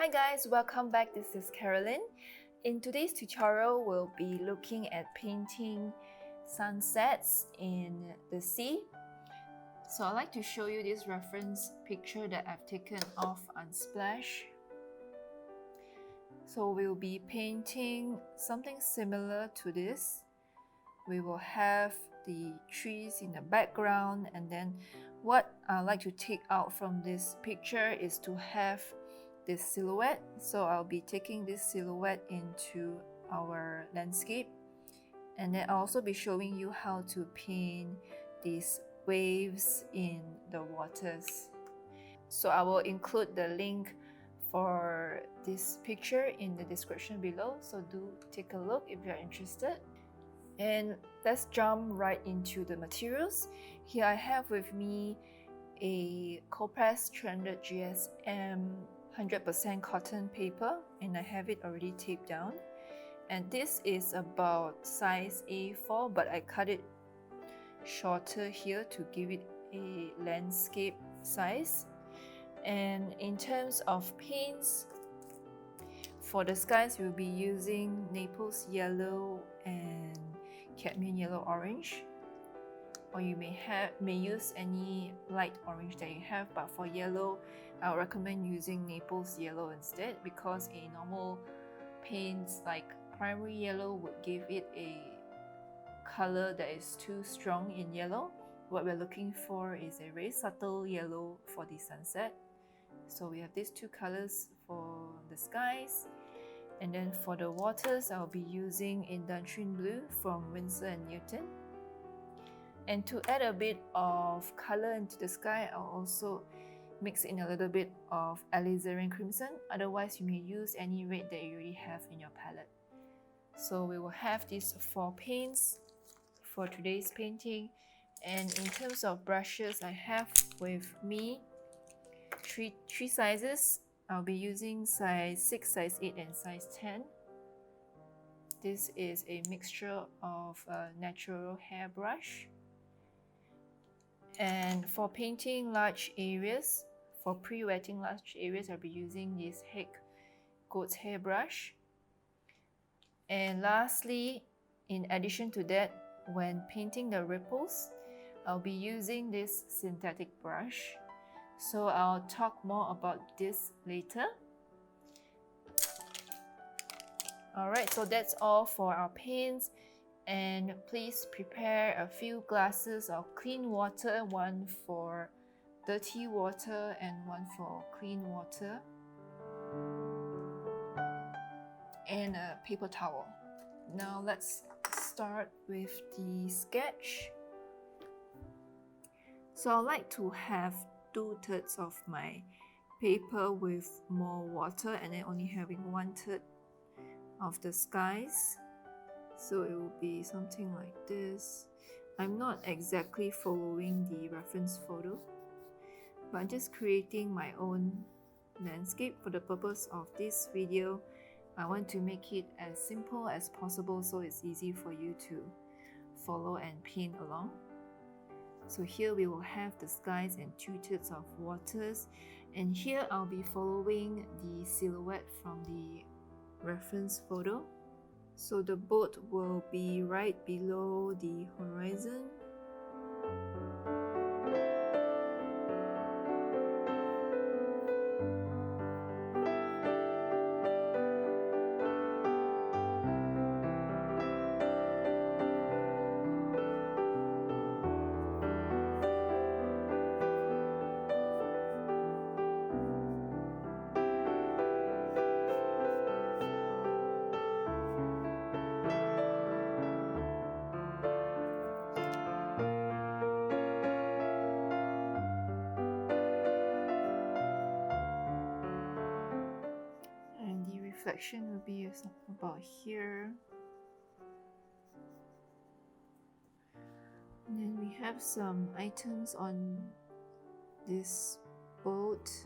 Hi guys, welcome back. This is Carolyn. In today's tutorial, we'll be looking at painting sunsets in the sea. So I'd like to show you this reference picture that I've taken of Unsplash. So we'll be painting something similar to this. We will have the trees in the background, and then what I like to take out from this picture is to have this silhouette. So I'll be taking this silhouette into our landscape, and then I'll also be showing you how to paint these waves in the waters. So I will include the link for this picture in the description below, so do take a look if you're interested. And let's jump right into the materials. Here I have with me a cold press 300 GSM 100% cotton paper, and I have it already taped down. And this is about size A4, but I cut it shorter here to give it a landscape size. And in terms of paints, for the skies we'll be using Naples Yellow and Cadmium Yellow Orange, or you may use any light orange that you have, but for yellow I would recommend using Naples Yellow instead, because a normal paints like primary yellow would give it a color that is too strong in yellow. What we're looking for is a very subtle yellow for the sunset. So we have these two colors for the skies. And then for the waters, I'll be using Indanthrene Blue from Winsor & Newton. And to add a bit of color into the sky, I'll also mix in a little bit of Alizarine Crimson. Otherwise, you may use any red that you already have in your palette. So we will have these 4 paints for today's painting. And in terms of brushes, I have with me three sizes. I'll be using size 6, size 8, and size 10. This is a mixture of a natural hairbrush. And for painting large areas, for pre-wetting large areas, I'll be using this goat's hair brush. And lastly, in addition to that, when painting the ripples, I'll be using this synthetic brush. So I'll talk more about this later. Alright, so that's all for our paints. And please prepare a few glasses of clean water, one for dirty water and one for clean water, and a paper towel. Now let's start with the sketch. So I like to have 2/3 of my paper with more water, and then only having 1/3 of the skies. So it will be something like this. I'm not exactly following the reference photo, but I'm just creating my own landscape. For the purpose of this video, I want to make it as simple as possible so it's easy for you to follow and paint along. So here we will have the skies and 2/3 of waters, and here I'll be following the silhouette from the reference photo. So the boat will be right below the horizon. Reflection will be about here. And then we have some items on this boat.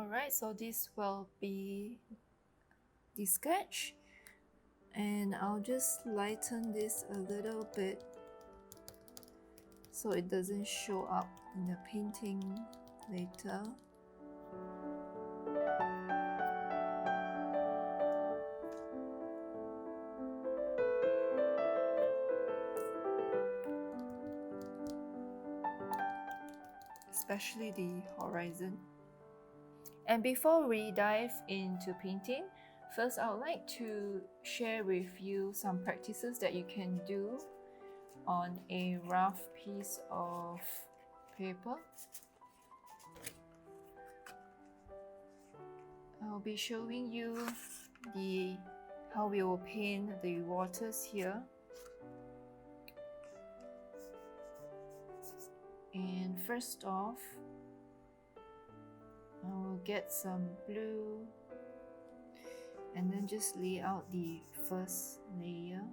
Alright, so this will be the sketch, and I'll just lighten this a little bit so it doesn't show up in the painting later. Especially the horizon. And before we dive into painting, first I would like to share with you some practices that you can do on a rough piece of paper. I'll be showing you how we will paint the waters here. And first off, I will get some blue and then just lay out the first layer.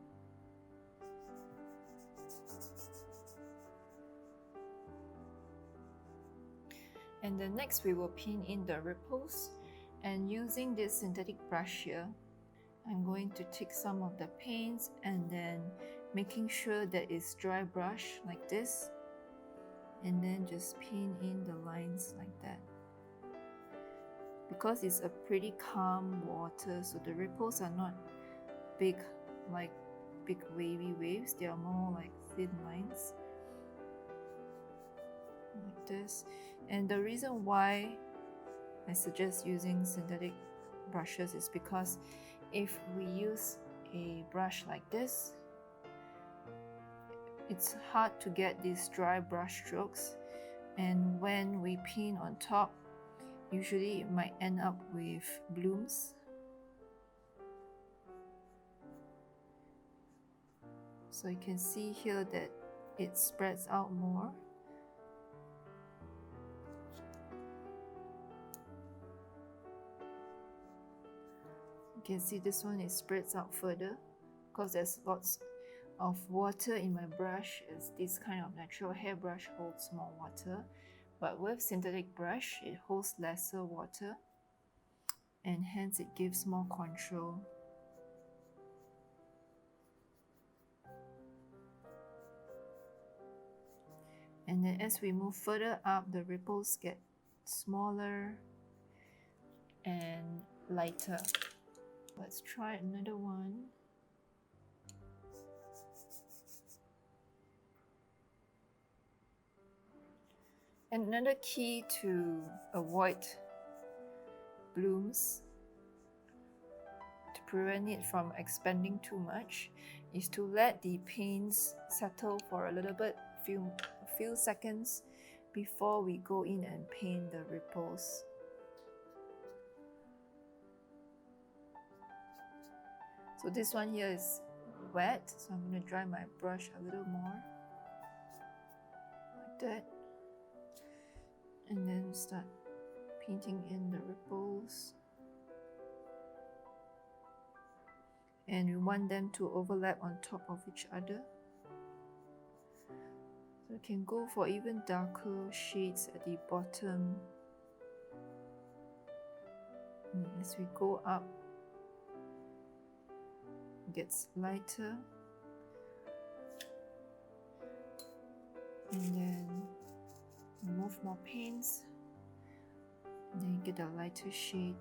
And then next we will paint in the ripples, and using this synthetic brush here, I'm going to take some of the paints and then making sure that it's dry brush like this, and then just paint in the lines like that. Because it's a pretty calm water, so the ripples are not big like big wavy waves, they are more like thin lines like this. And the reason why I suggest using synthetic brushes is because if we use a brush like this, it's hard to get these dry brush strokes, and when we paint on top, usually it might end up with blooms. So you can see here that it spreads out more. You can see this one, it spreads out further because there's lots of water in my brush, as this kind of natural hairbrush holds more water. But with synthetic brush, it holds lesser water, and hence it gives more control. And then as we move further up, the ripples get smaller and lighter. Let's try another one. And another key to avoid blooms, to prevent it from expanding too much, is to let the paints settle for a little bit, a few seconds before we go in and paint the ripples. So this one here is wet, so I'm going to dry my brush a little more, like that. And then start painting in the ripples. And we want them to overlap on top of each other. So you can go for even darker shades at the bottom. And as we go up, it gets lighter. And then remove more paints, and then you get a lighter shade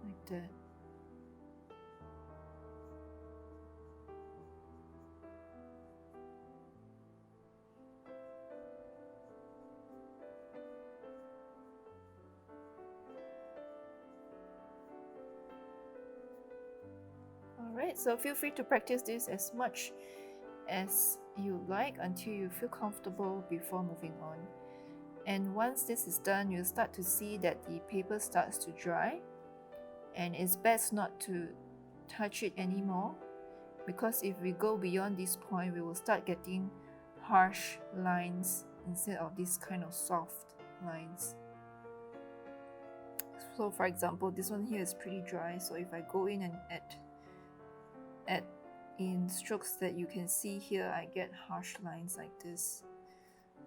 like that. Alright, so feel free to practice this as much as you like until you feel comfortable before moving on. And once this is done, you'll start to see that the paper starts to dry, and it's best not to touch it anymore, because if we go beyond this point, we will start getting harsh lines instead of this kind of soft lines. So for example, this one here is pretty dry, so if I go in and add in strokes that you can see here, I get harsh lines like this.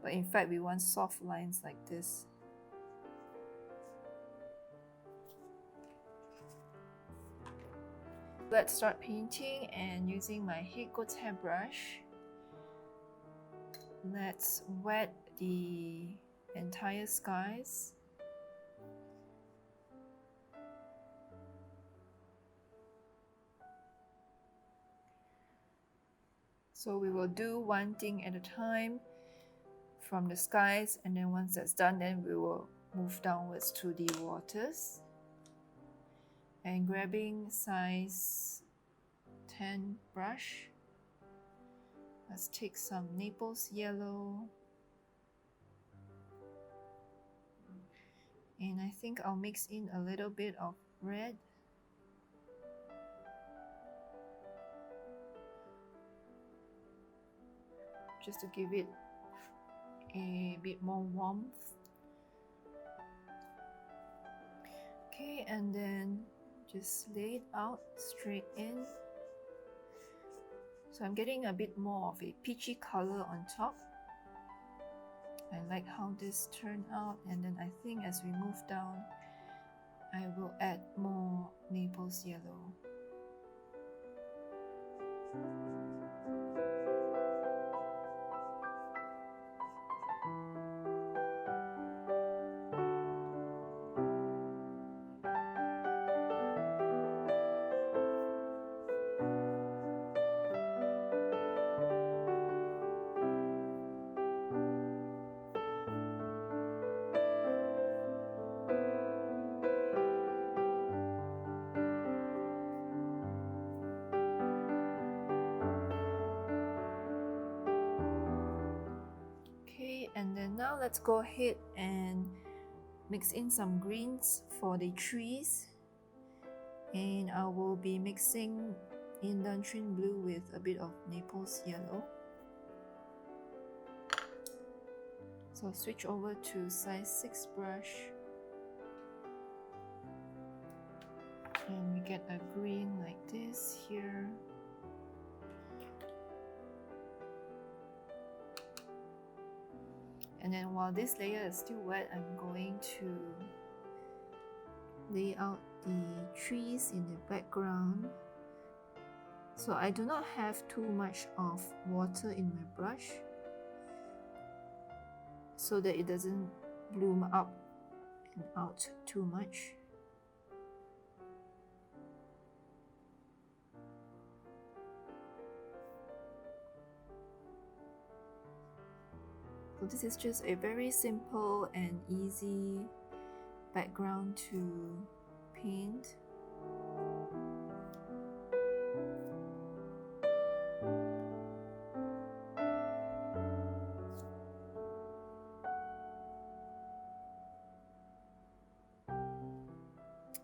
But in fact, we want soft lines like this. Let's start painting, and using my Escoda brush, let's wet the entire skies. So we will do one thing at a time from the skies, and then once that's done, then we will move downwards to the waters. And grabbing size 10 brush, let's take some Naples Yellow, and I think I'll mix in a little bit of red. Just to give it a bit more warmth. Okay, and then just lay it out straight in. So I'm getting a bit more of a peachy color on top. I like how this turned out, and then I think as we move down, I will add more Naples Yellow. And then now let's go ahead and mix in some greens for the trees, and I will be mixing Indanthrene Blue with a bit of Naples Yellow. So switch over to size 6 brush, and we get a green like this here. And then while this layer is still wet, I'm going to lay out the trees in the background. So I do not have too much of water in my brush, so that it doesn't bloom up and out too much. So this is just a very simple and easy background to paint.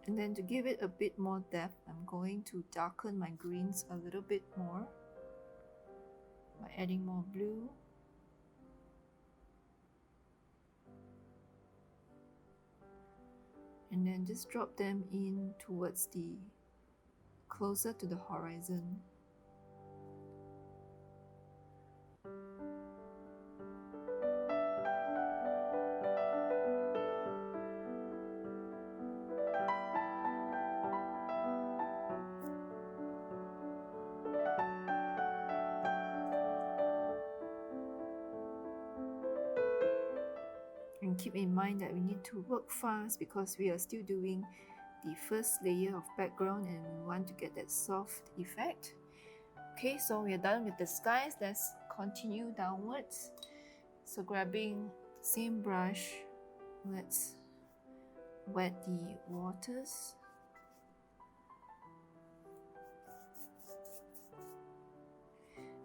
And then to give it a bit more depth, I'm going to darken my greens a little bit more by adding more blue. And then just drop them in towards the closer to the horizon. And keep in mind that we need to work fast because we are still doing the first layer of background and we want to get that soft effect. Okay, so we are done with the skies. Let's continue downwards. So grabbing the same brush, let's wet the waters.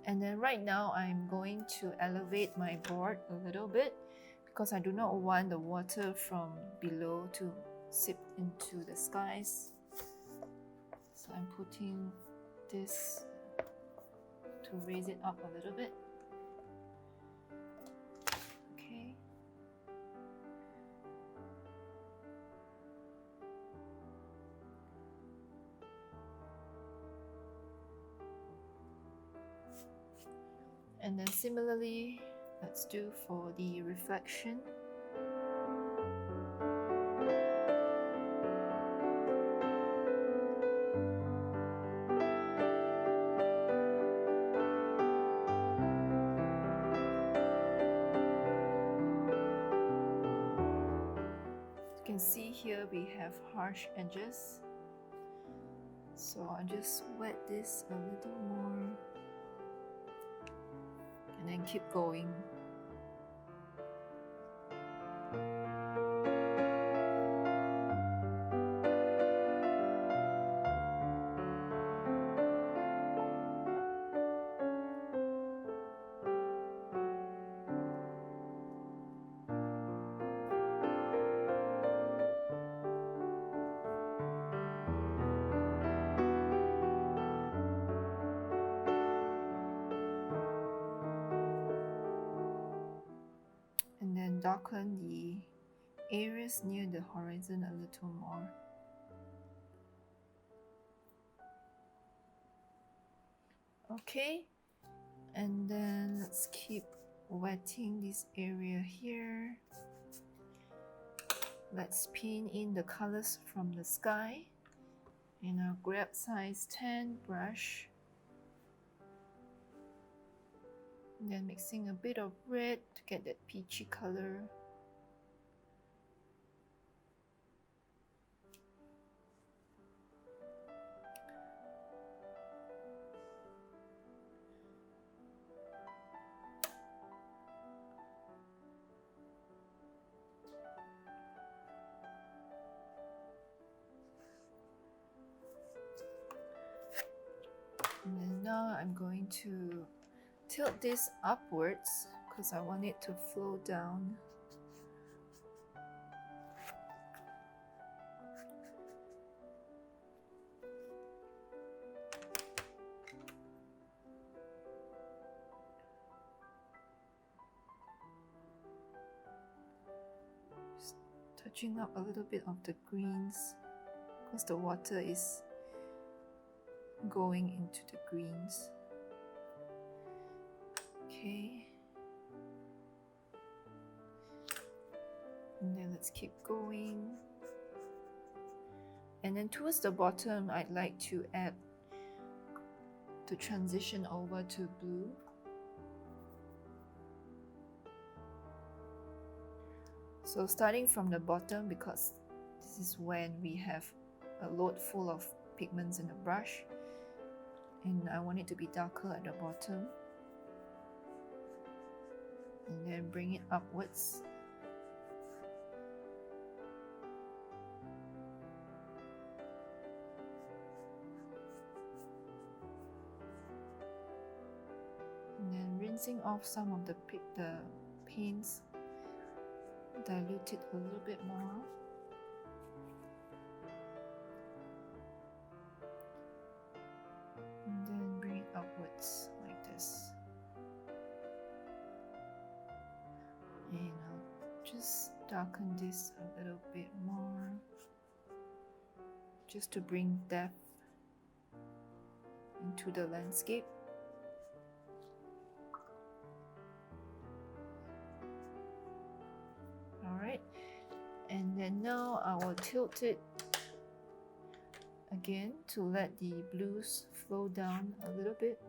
And then right now I'm going to elevate my board a little bit because I do not want the water from below to seep into the skies. So I'm putting this to raise it up a little bit. Okay. And then similarly, let's do for the reflection. here we have harsh edges. So I'll just wet this a little more and then keep going. And then darken the areas near the horizon a little more. Okay, and then let's keep wetting this area here. Let's paint in the colors from the sky. And I'll grab size 10 brush. And then mixing a bit of red to get that peachy color. And then now I'm going to tilt this upwards because I want it to flow down. Just touching up a little bit of the greens because the water is going into the greens. Okay. And then let's keep going. And then towards the bottom, I'd like to add to transition over to blue. So starting from the bottom, because this is when we have a load full of pigments in the brush, and I want it to be darker at the bottom. And then bring it upwards. And then rinsing off some of the paints, dilute it a little bit more. And then bring it upwards like this. And I'll just darken this a little bit more, just to bring depth into the landscape. Alright, and then now I will tilt it again to let the blues flow down a little bit.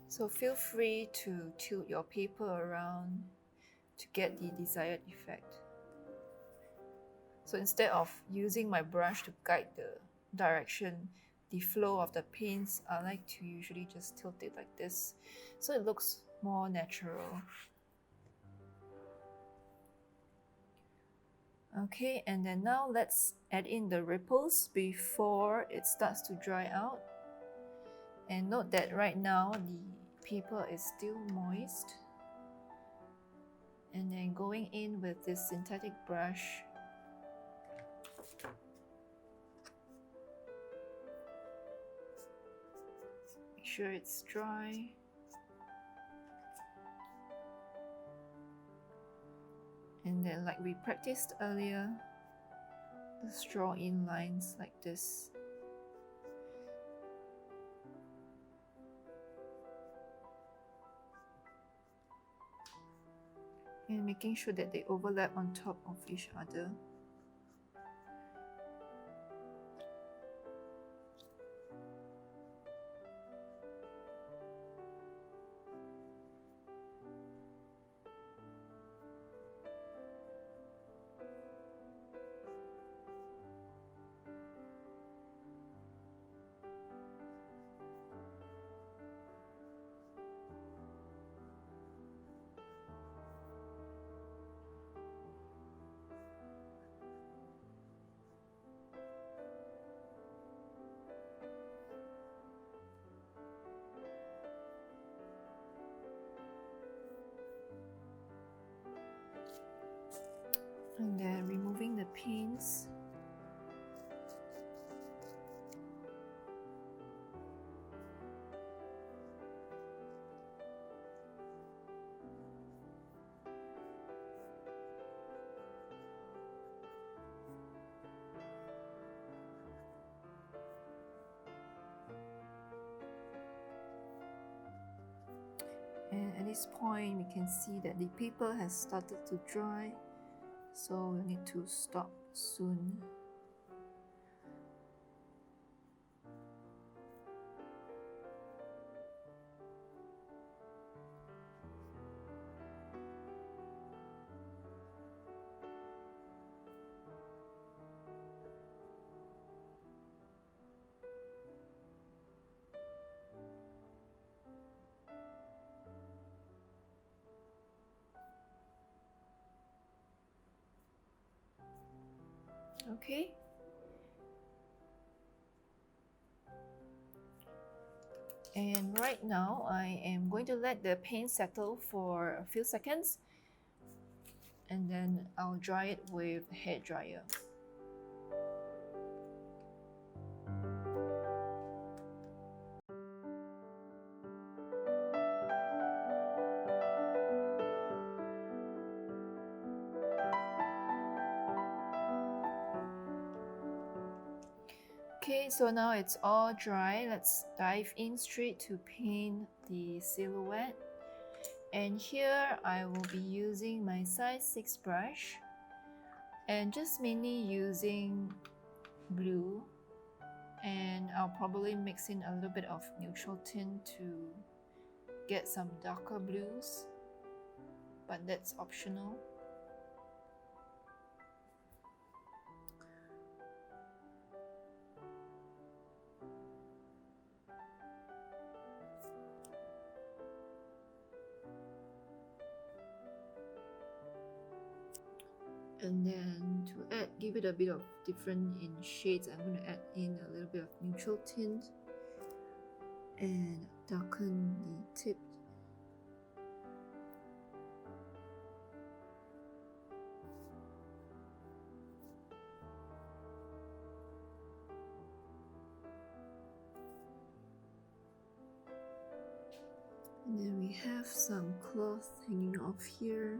So feel free to tilt your paper around to get the desired effect. So instead of using my brush to guide the direction, the flow of the paints, I like to usually just tilt it like this, so it looks more natural. Okay, and then now let's add in the ripples before it starts to dry out. And note that right now the paper is still moist. And then going in with this synthetic brush, make sure it's dry. And then, like we practiced earlier, just draw in lines like this. And making sure that they overlap on top of each other. And then removing the paints. And at this point, we can see that the paper has started to dry, so we need to stop soon. Okay. And right now, I am going to let the paint settle for a few seconds, and then I'll dry it with a hair dryer. Okay, so now it's all dry. Let's dive in straight to paint the silhouette. And here I will be using my size 6 brush and just mainly using blue, and I'll probably mix in a little bit of neutral tint to get some darker blues, but that's optional. And then to give it a bit of different in shades, I'm going to add in a little bit of neutral tint and darken the tip. And then we have some cloth hanging off here.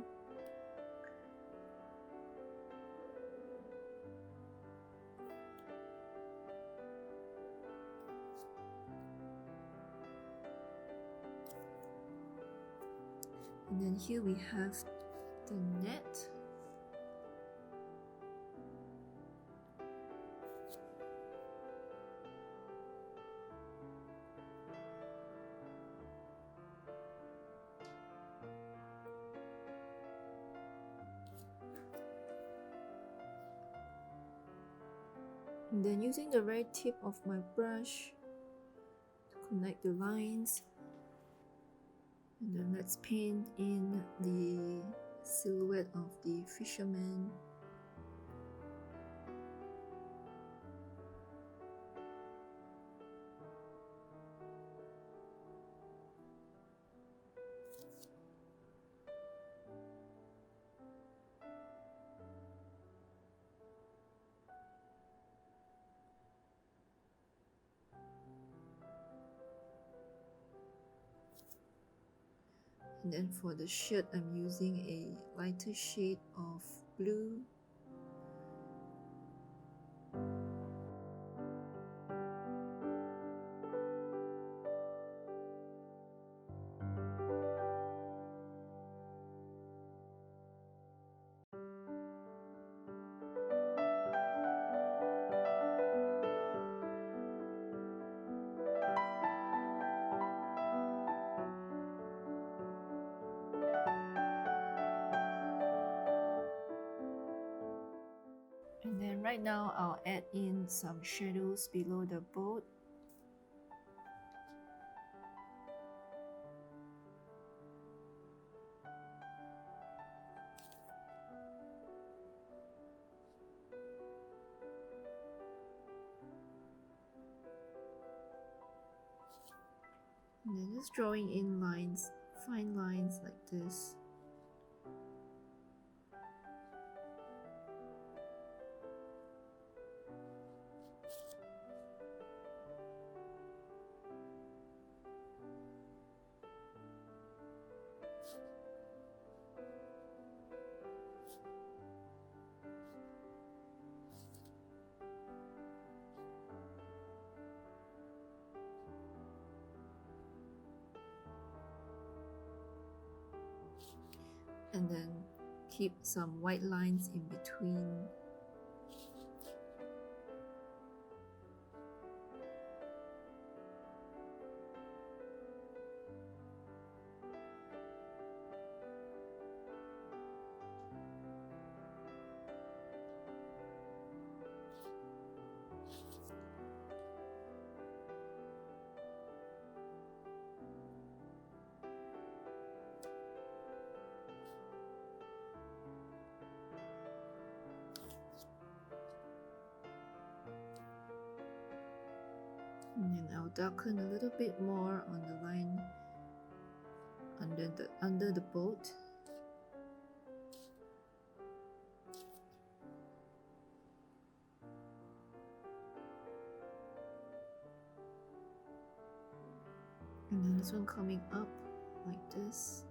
And then here we have the net. And then using the very tip of my brush to connect the lines. And then let's paint in the silhouette of the fisherman. And then for the shirt, I'm using a lighter shade of blue. And then right now I'll add in some shadows below the boat. And then just drawing in lines, fine lines like this. and then keep some white lines in between. And then I'll darken a little bit more on the line under the boat. And then this one coming up like this.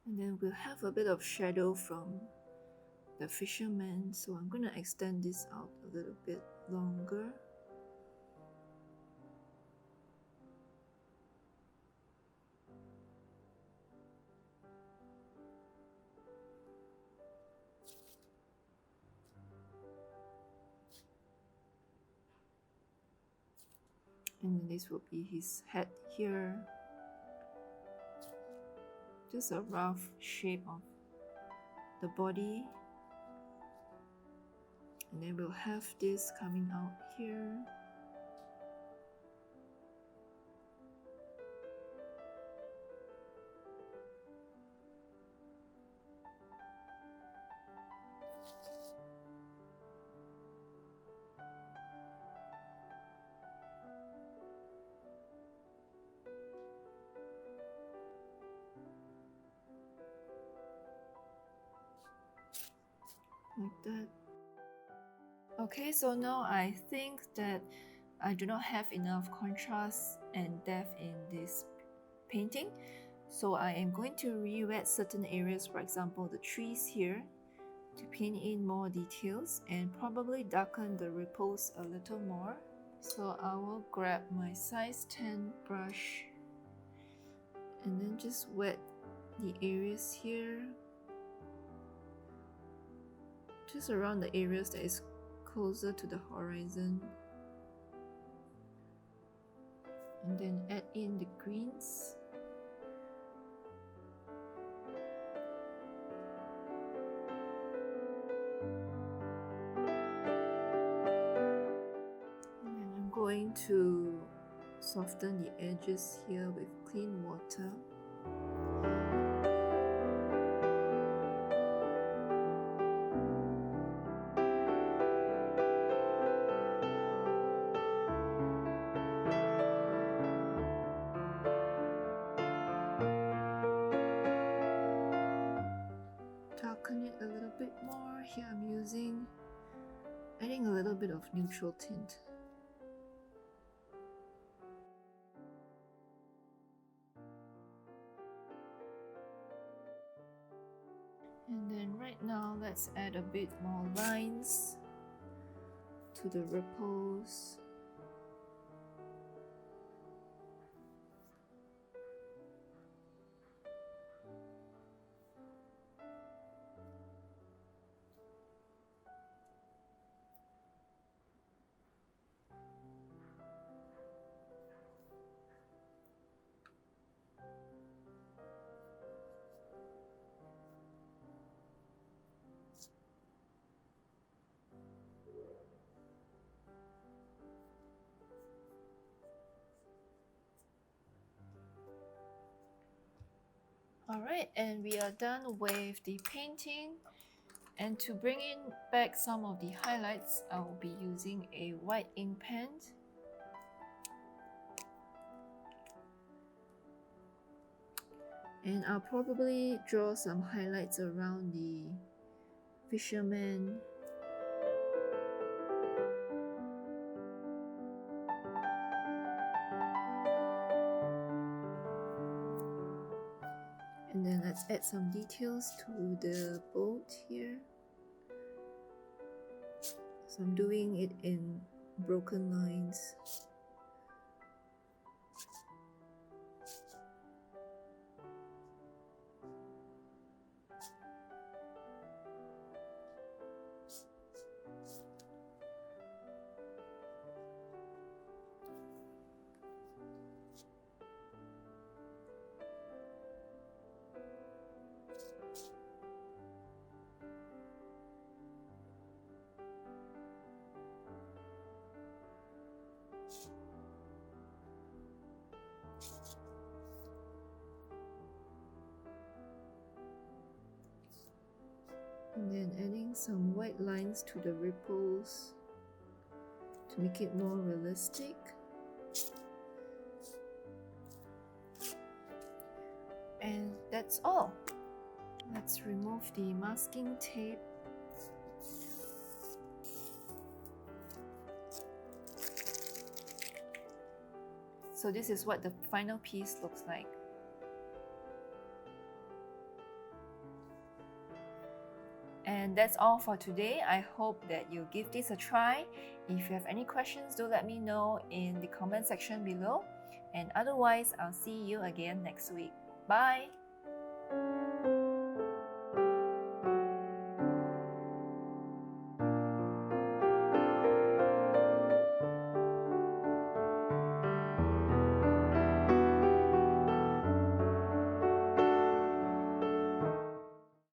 And then we'll have a bit of shadow from the fisherman, so I'm going to extend this out a little bit longer. And then this will be his head here. Just a rough shape of the body. And then we'll have this coming out here. Like that. Okay, so now I think that I do not have enough contrast and depth in this painting, so I am going to re-wet certain areas, for example the trees here, to paint in more details and probably darken the ripples a little more. So I will grab my size 10 brush and then just wet the areas here, just around the areas that is closer to the horizon, and then add in the greens. And then I'm going to soften the edges here with clean water. Darken it a little bit more. Here I'm adding a little bit of neutral tint. And then right now let's add a bit more lines to the ripples. Alright, and we are done with the painting. And to bring in back some of the highlights, I will be using a white ink pen. And I'll probably draw some highlights around the fisherman. And then let's add some details to the boat here. So I'm doing it in broken lines. And then adding some white lines to the ripples to make it more realistic. And that's all. Let's remove the masking tape. So this is what the final piece looks like. And that's all for today. I hope that you give this a try. If you have any questions, do let me know in the comment section below. And otherwise, I'll see you again next week. Bye!